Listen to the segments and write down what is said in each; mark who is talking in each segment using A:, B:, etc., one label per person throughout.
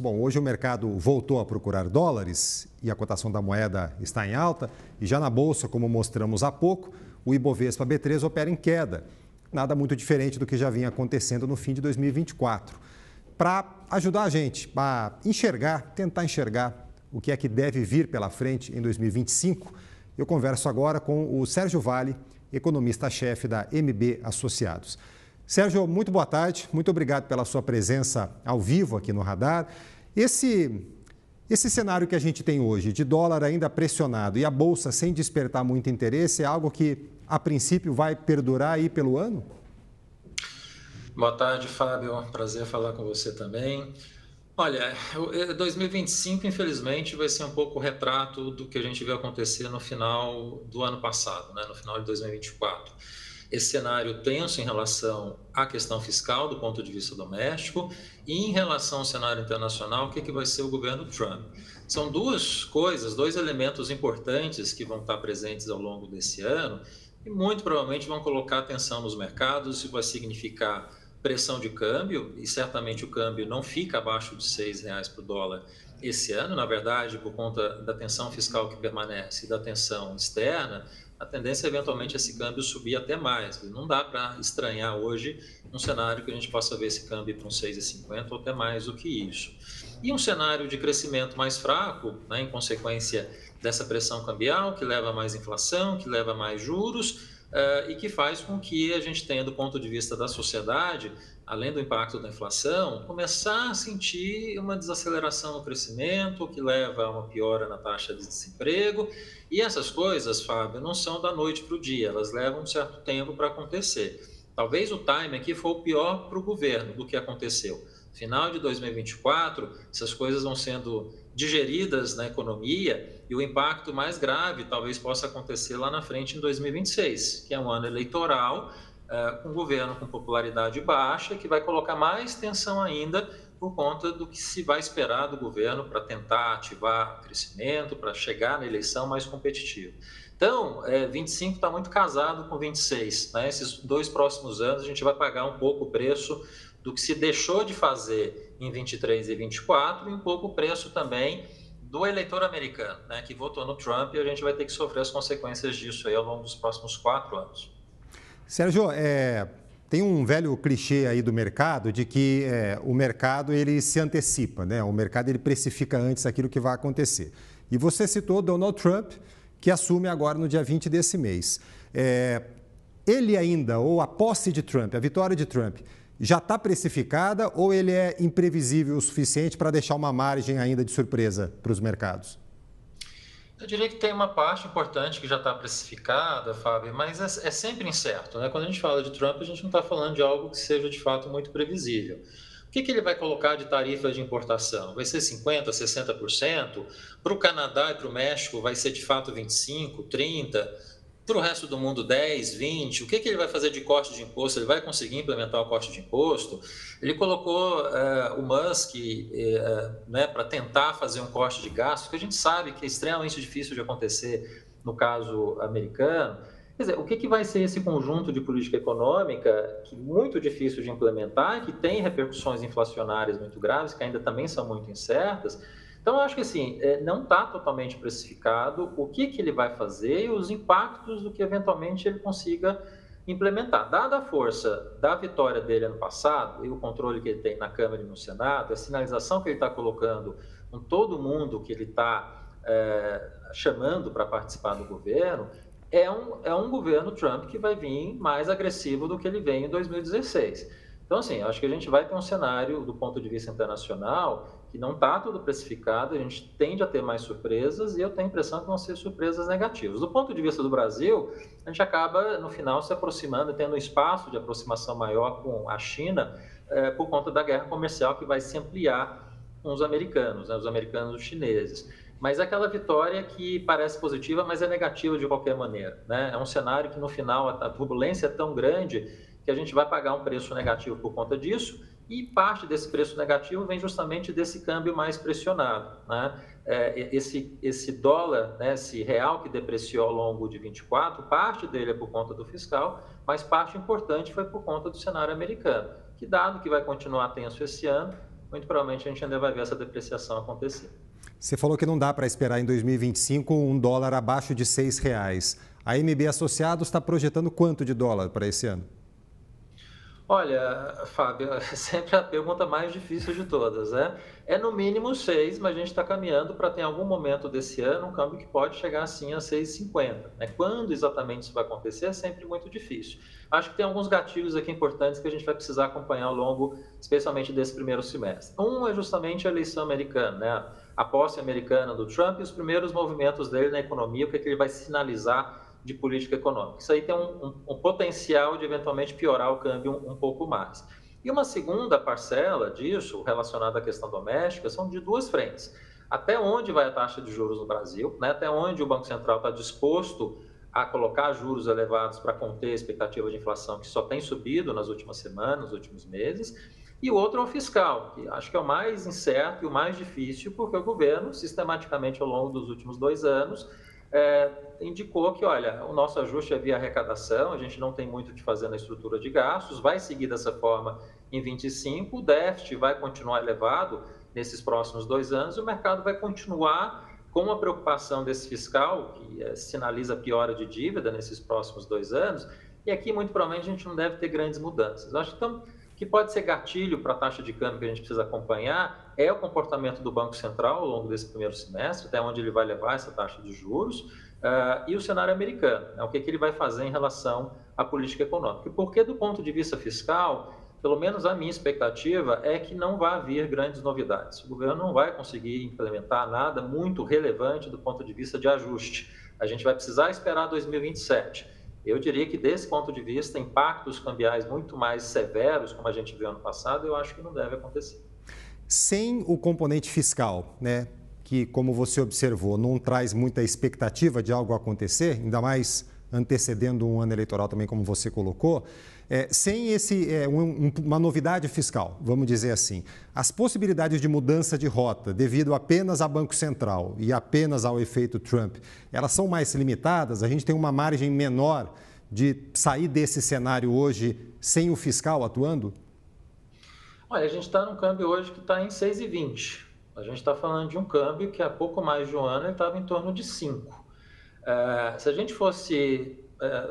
A: Bom, hoje o mercado voltou a procurar dólares e a cotação da moeda está em alta. E já na Bolsa, como mostramos há pouco, o Ibovespa B3 opera em queda. Nada muito diferente do que já vinha acontecendo no fim de 2024. Para ajudar a gente a tentar enxergar o que é que deve vir pela frente em 2025, eu converso agora com o Sérgio Vale, economista-chefe da MB Associados. Sérgio, muito boa tarde, muito obrigado pela sua presença ao vivo aqui no Radar. Esse cenário que a gente tem hoje, de dólar ainda pressionado e a Bolsa sem despertar muito interesse, é algo que, a princípio, vai perdurar aí pelo ano?
B: Boa tarde, Fábio. Prazer falar com você também. Olha, 2025, infelizmente, vai ser um pouco o retrato do que a gente viu acontecer no final do ano passado, né? No final de 2024. Esse cenário tenso em relação à questão fiscal do ponto de vista doméstico e em relação ao cenário internacional, o que vai ser o governo Trump. São duas coisas, dois elementos importantes que vão estar presentes ao longo desse ano e muito provavelmente vão colocar atenção nos mercados. Isso vai significar pressão de câmbio, e certamente o câmbio não fica abaixo de R$ 6 por dólar esse ano. Na verdade, por conta da tensão fiscal que permanece e da tensão externa, a tendência é eventualmente esse câmbio subir até mais. Não dá para estranhar hoje um cenário que a gente possa ver esse câmbio para uns 6,50 ou até mais do que isso. E um cenário de crescimento mais fraco, né, em consequência dessa pressão cambial, que leva a mais inflação, que leva a mais juros, e que faz com que a gente tenha, do ponto de vista da sociedade, além do impacto da inflação, começar a sentir uma desaceleração no crescimento, que leva a uma piora na taxa de desemprego. E essas coisas, Fábio, não são da noite para o dia, elas levam um certo tempo para acontecer. Talvez o time aqui foi o pior para o governo do que aconteceu. Final de 2024, essas coisas vão sendo digeridas na economia e o impacto mais grave talvez possa acontecer lá na frente em 2026, que é um ano eleitoral, com um governo com popularidade baixa, que vai colocar mais tensão ainda por conta do que se vai esperar do governo para tentar ativar o crescimento, para chegar na eleição mais competitiva. Então, 25 está muito casado com 26. Né? Esses 2 próximos anos a gente vai pagar um pouco o preço do que se deixou de fazer em 23 e 24 e um pouco o preço também do eleitor americano, né, que votou no Trump, e a gente vai ter que sofrer as consequências disso aí ao longo dos próximos 4 anos.
A: Sérgio, tem um velho clichê aí do mercado de que o mercado ele se antecipa, né? O mercado ele precifica antes aquilo que vai acontecer. E você citou Donald Trump, que assume agora no dia 20 desse mês. Ele ainda, ou a posse de Trump, a vitória de Trump, já está precificada ou ele é imprevisível o suficiente para deixar uma margem ainda de surpresa para os mercados?
B: Eu diria que tem uma parte importante que já está precificada, Fábio, mas é sempre incerto, né? Quando a gente fala de Trump, a gente não está falando de algo que seja de fato muito previsível. O que ele vai colocar de tarifa de importação? Vai ser 50%, 60%? Para o Canadá e para o México vai ser de fato 25%, 30%? Para o resto do mundo 10, 20, o que ele vai fazer de corte de imposto? Ele vai conseguir implementar o corte de imposto? Ele colocou o Musk né, para tentar fazer um corte de gastos, que a gente sabe que é extremamente difícil de acontecer no caso americano. Quer dizer, o que vai ser esse conjunto de política econômica que é muito difícil de implementar, que tem repercussões inflacionárias muito graves, que ainda também são muito incertas? Então, eu acho que assim, não está totalmente precificado o que ele vai fazer e os impactos do que eventualmente ele consiga implementar. Dada a força da vitória dele ano passado e o controle que ele tem na Câmara e no Senado, a sinalização que ele está colocando com todo mundo que ele está chamando para participar do governo, é um governo Trump que vai vir mais agressivo do que ele veio em 2016. Então, assim, acho que a gente vai ter um cenário, do ponto de vista internacional, que não está tudo precificado, a gente tende a ter mais surpresas e eu tenho a impressão que vão ser surpresas negativas. Do ponto de vista do Brasil, a gente acaba, no final, se aproximando, tendo um espaço de aproximação maior com a China, por conta da guerra comercial que vai se ampliar com os americanos, né, os americanos e os chineses. Mas é aquela vitória que parece positiva, mas é negativa de qualquer maneira. Né? É um cenário que, no final, a turbulência é tão grande que a gente vai pagar um preço negativo por conta disso, e parte desse preço negativo vem justamente desse câmbio mais pressionado. Né? Esse dólar, né, esse real que depreciou ao longo de 24, parte dele é por conta do fiscal, mas parte importante foi por conta do cenário americano, que dado que vai continuar tenso esse ano, o muito provavelmente a gente ainda vai ver essa depreciação acontecer.
A: Você falou que não dá para esperar em 2025 um dólar abaixo de R$ 6. A MB Associados está projetando quanto de dólar para esse ano?
B: Olha, Fábio, é sempre a pergunta mais difícil de todas, né? É no mínimo 6, mas a gente está caminhando para ter em algum momento desse ano um câmbio que pode chegar assim a 6,50. Né? Quando exatamente isso vai acontecer é sempre muito difícil. Acho que tem alguns gatilhos aqui importantes que a gente vai precisar acompanhar ao longo, especialmente desse primeiro semestre. Um é justamente a eleição americana, né? A posse americana do Trump e os primeiros movimentos dele na economia, o que ele vai sinalizar de política econômica. Isso aí tem um potencial de eventualmente piorar o câmbio um pouco mais. E uma segunda parcela disso, relacionada à questão doméstica, são de duas frentes. Até onde vai a taxa de juros no Brasil, né? Até onde o Banco Central está disposto a colocar juros elevados para conter a expectativa de inflação que só tem subido nas últimas semanas, nos últimos meses. E o outro é o fiscal, que acho que é o mais incerto e o mais difícil, porque o governo, sistematicamente ao longo dos últimos 2 anos, indicou que, olha, o nosso ajuste é via arrecadação, a gente não tem muito o que fazer na estrutura de gastos, vai seguir dessa forma em 25, o déficit vai continuar elevado nesses próximos 2 anos e o mercado vai continuar com a preocupação desse fiscal, que sinaliza piora de dívida nesses próximos 2 anos, e aqui muito provavelmente a gente não deve ter grandes mudanças. Eu acho que então, que pode ser gatilho para a taxa de câmbio que a gente precisa acompanhar é o comportamento do Banco Central ao longo desse primeiro semestre, até onde ele vai levar essa taxa de juros, e o cenário americano, né, o que ele vai fazer em relação à política econômica. Porque do ponto de vista fiscal, pelo menos a minha expectativa é que não vai haver grandes novidades. O governo não vai conseguir implementar nada muito relevante do ponto de vista de ajuste. A gente vai precisar esperar 2027. Eu diria que, desse ponto de vista, impactos cambiais muito mais severos, como a gente viu ano passado, eu acho que não deve acontecer.
A: Sem o componente fiscal, né, que, como você observou, não traz muita expectativa de algo acontecer, ainda mais antecedendo um ano eleitoral também, como você colocou, sem uma novidade fiscal, vamos dizer assim, as possibilidades de mudança de rota devido apenas a Banco Central e apenas ao efeito Trump, elas são mais limitadas? A gente tem uma margem menor de sair desse cenário hoje sem o fiscal atuando?
B: Olha, a gente está num câmbio hoje que está em 6,20. A gente está falando de um câmbio que há pouco mais de um ano ele estava em torno de 5. Se a gente fosse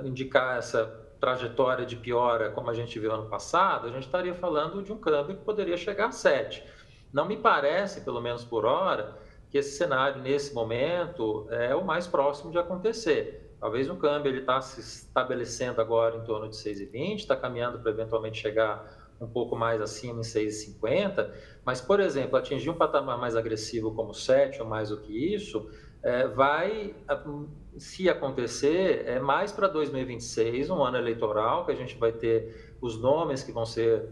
B: indicar essa trajetória de piora como a gente viu ano passado, a gente estaria falando de um câmbio que poderia chegar a 7. Não me parece, pelo menos por hora, que esse cenário nesse momento é o mais próximo de acontecer. Talvez o câmbio está se estabelecendo agora em torno de 6,20, está caminhando para eventualmente chegar um pouco mais acima em 6,50, mas, por exemplo, atingir um patamar mais agressivo como 7 ou mais do que isso, vai, se acontecer, mais para 2026, um ano eleitoral, que a gente vai ter os nomes que vão ser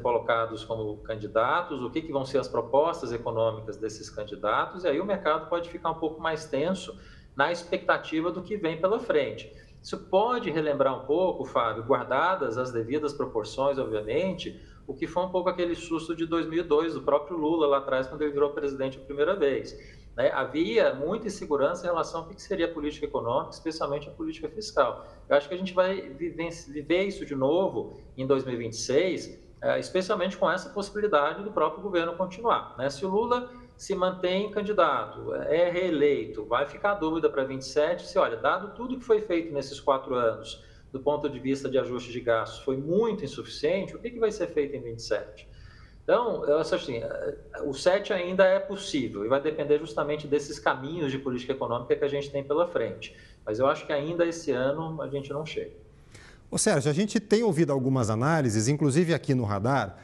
B: colocados como candidatos, o que vão ser as propostas econômicas desses candidatos, e aí o mercado pode ficar um pouco mais tenso na expectativa do que vem pela frente. Isso pode relembrar um pouco, Fábio, guardadas as devidas proporções, obviamente, o que foi um pouco aquele susto de 2002, do próprio Lula lá atrás, quando ele virou presidente a primeira vez. Né? Havia muita insegurança em relação ao que seria a política econômica, especialmente a política fiscal. Eu acho que a gente vai viver isso de novo em 2026, especialmente com essa possibilidade do próprio governo continuar. Né? Se o Lula se mantém candidato, é reeleito, vai ficar a dúvida para 27 se, olha, dado tudo que foi feito nesses 4 anos, do ponto de vista de ajuste de gastos, foi muito insuficiente, o que vai ser feito em 27? Então, eu acho assim, o 7 ainda é possível e vai depender justamente desses caminhos de política econômica que a gente tem pela frente. Mas eu acho que ainda esse ano a gente não chega.
A: Ô Sérgio, a gente tem ouvido algumas análises, inclusive aqui no Radar,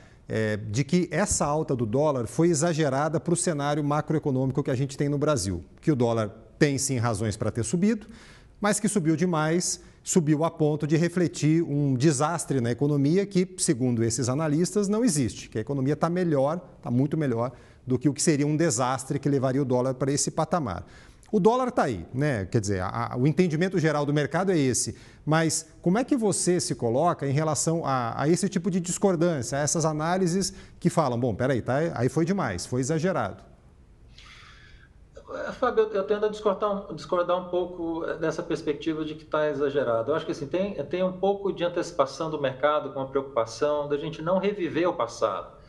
A: de que essa alta do dólar foi exagerada para o cenário macroeconômico que a gente tem no Brasil. Que o dólar tem sim razões para ter subido, mas que subiu demais, subiu a ponto de refletir um desastre na economia que, segundo esses analistas, não existe. Que a economia está melhor, está muito melhor do que o que seria um desastre que levaria o dólar para esse patamar. O dólar está aí, né? Quer dizer, o entendimento geral do mercado é esse. Mas como é que você se coloca em relação a esse tipo de discordância, a essas análises que falam, bom, peraí, tá, aí foi demais, foi exagerado?
B: Fábio, eu tendo a discordar um pouco dessa perspectiva de que está exagerado. Eu acho que assim, tem um pouco de antecipação do mercado com a preocupação da gente não reviver o passado.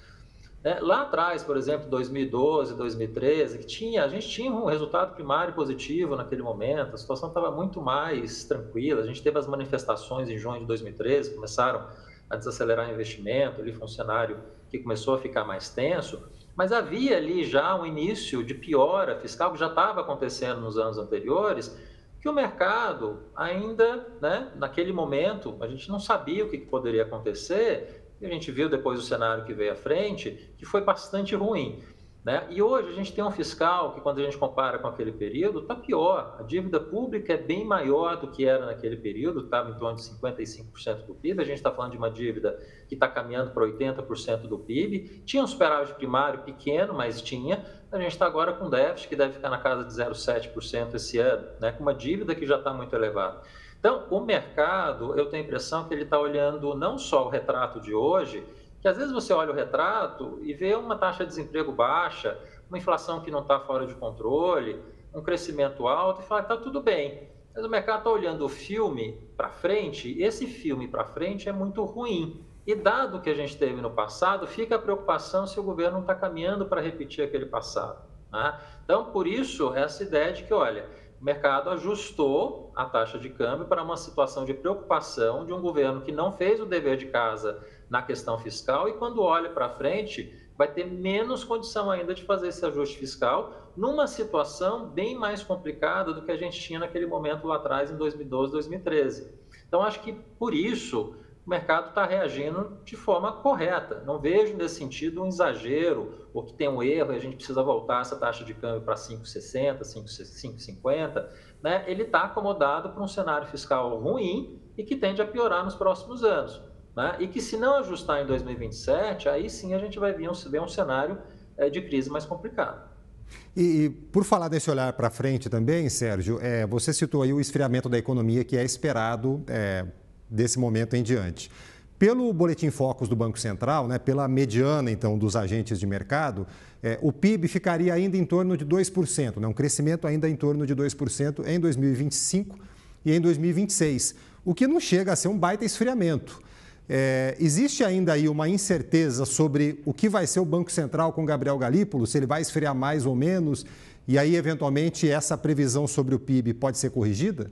B: Lá atrás, por exemplo, 2012, 2013, a gente tinha um resultado primário positivo naquele momento, a situação estava muito mais tranquila, a gente teve as manifestações em junho de 2013, começaram a desacelerar o investimento, ali foi um cenário que começou a ficar mais tenso, mas havia ali já um início de piora fiscal que já estava acontecendo nos anos anteriores, que o mercado ainda, né, naquele momento, a gente não sabia o que poderia acontecer, e a gente viu depois o cenário que veio à frente, que foi bastante ruim. Né? E hoje a gente tem um fiscal que, quando a gente compara com aquele período, está pior. A dívida pública é bem maior do que era naquele período, estava em torno de 55% do PIB. A gente está falando de uma dívida que está caminhando para 80% do PIB. Tinha um superávit primário pequeno, mas tinha. A gente está agora com déficit que deve ficar na casa de 0,7% esse ano, né? Com uma dívida que já está muito elevada. Então, o mercado, eu tenho a impressão que ele está olhando não só o retrato de hoje, que às vezes você olha o retrato e vê uma taxa de desemprego baixa, uma inflação que não está fora de controle, um crescimento alto, e fala que está tudo bem. Mas o mercado está olhando o filme para frente, e esse filme para frente é muito ruim. E dado o que a gente teve no passado, fica a preocupação se o governo não está caminhando para repetir aquele passado. Né? Então, por isso, essa ideia de que, olha, o mercado ajustou a taxa de câmbio para uma situação de preocupação de um governo que não fez o dever de casa na questão fiscal e, quando olha para frente, vai ter menos condição ainda de fazer esse ajuste fiscal numa situação bem mais complicada do que a gente tinha naquele momento lá atrás, em 2012, 2013. Então, acho que, por isso, o mercado está reagindo de forma correta. Não vejo, nesse sentido, um exagero ou que tem um erro e a gente precisa voltar essa taxa de câmbio para 5,60, 5,50. Né? Ele está acomodado para um cenário fiscal ruim e que tende a piorar nos próximos anos. Né? E que, se não ajustar em 2027, aí sim a gente vai ver um cenário de crise mais complicado.
A: E por falar desse olhar para frente também, Sérgio, você citou aí o esfriamento da economia que é esperado desse momento em diante. Pelo Boletim Focus do Banco Central, né, pela mediana, então, dos agentes de mercado, o PIB ficaria ainda em torno de 2%, né, um crescimento ainda em torno de 2% em 2025 e em 2026, o que não chega a ser um baita esfriamento. Existe ainda aí uma incerteza sobre o que vai ser o Banco Central com Gabriel Galípolo, se ele vai esfriar mais ou menos, e aí, eventualmente, essa previsão sobre o PIB pode ser corrigida?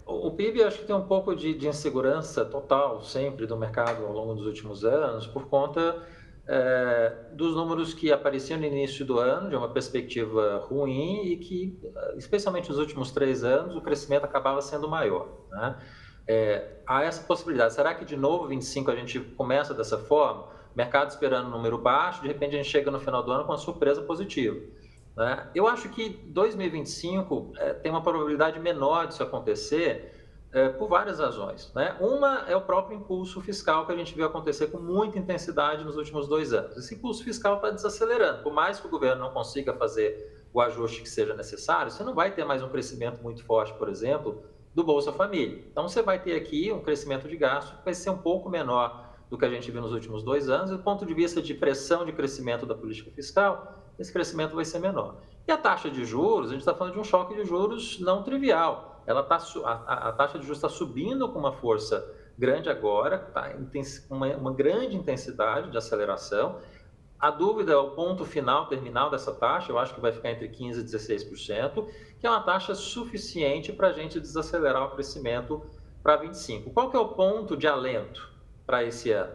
B: O PIB, acho que tem um pouco de insegurança total sempre do mercado ao longo dos últimos anos, por conta dos números que apareciam no início do ano, de uma perspectiva ruim, e que, especialmente nos últimos 3 anos, o crescimento acabava sendo maior. Né? Há essa possibilidade. Será que de novo 25 a gente começa dessa forma? Mercado esperando um número baixo, de repente a gente chega no final do ano com uma surpresa positiva. Né? Eu acho que 2025 tem uma probabilidade menor disso acontecer por várias razões. Né? Uma é o próprio impulso fiscal que a gente viu acontecer com muita intensidade nos últimos 2 anos. Esse impulso fiscal está desacelerando. Por mais que o governo não consiga fazer o ajuste que seja necessário, você não vai ter mais um crescimento muito forte, por exemplo, do Bolsa Família. Então, você vai ter aqui um crescimento de gasto que vai ser um pouco menor do que a gente viu nos últimos 2 anos, e do ponto de vista de pressão de crescimento da política fiscal, esse crescimento vai ser menor. E a taxa de juros, a gente está falando de um choque de juros não trivial. A taxa de juros está subindo com uma força grande agora, tá, uma grande intensidade de aceleração. A dúvida é o ponto final, terminal dessa taxa, eu acho que vai ficar entre 15% e 16%, que é uma taxa suficiente para a gente desacelerar o crescimento para 25%. Qual que é o ponto de alento para esse ano?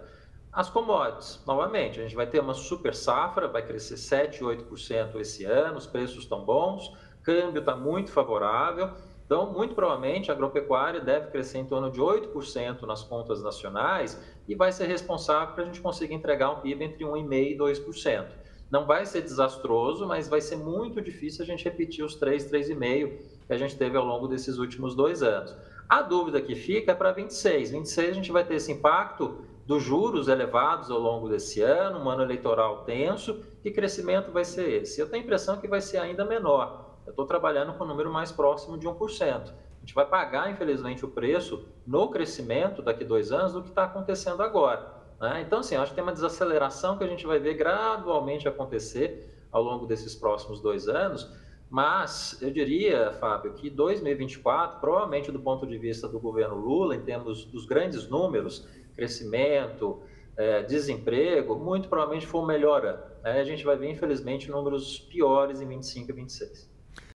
B: As commodities, novamente, a gente vai ter uma super safra, vai crescer 7%, 8% esse ano, os preços estão bons, câmbio está muito favorável, então, muito provavelmente, a agropecuária deve crescer em torno de 8% nas contas nacionais e vai ser responsável para a gente conseguir entregar um PIB entre 1,5% e 2%. Não vai ser desastroso, mas vai ser muito difícil a gente repetir os 3%, 3,5% que a gente teve ao longo desses últimos 2 anos. A dúvida que fica é para 26. 26 a gente vai ter esse impacto dos juros elevados ao longo desse ano, um ano eleitoral tenso, e crescimento vai ser esse. Eu tenho a impressão que vai ser ainda menor. Eu estou trabalhando com um número mais próximo de 1%. A gente vai pagar, infelizmente, o preço no crescimento daqui a 2 anos do que está acontecendo agora. Né? Então, assim, eu acho que tem uma desaceleração que a gente vai ver gradualmente acontecer ao longo desses próximos 2 anos, mas eu diria, Fábio, que 2024, provavelmente do ponto de vista do governo Lula, em termos dos grandes números, crescimento, desemprego, muito provavelmente for o melhor ano. Né? A gente vai ver, infelizmente, números piores em 25 e 26.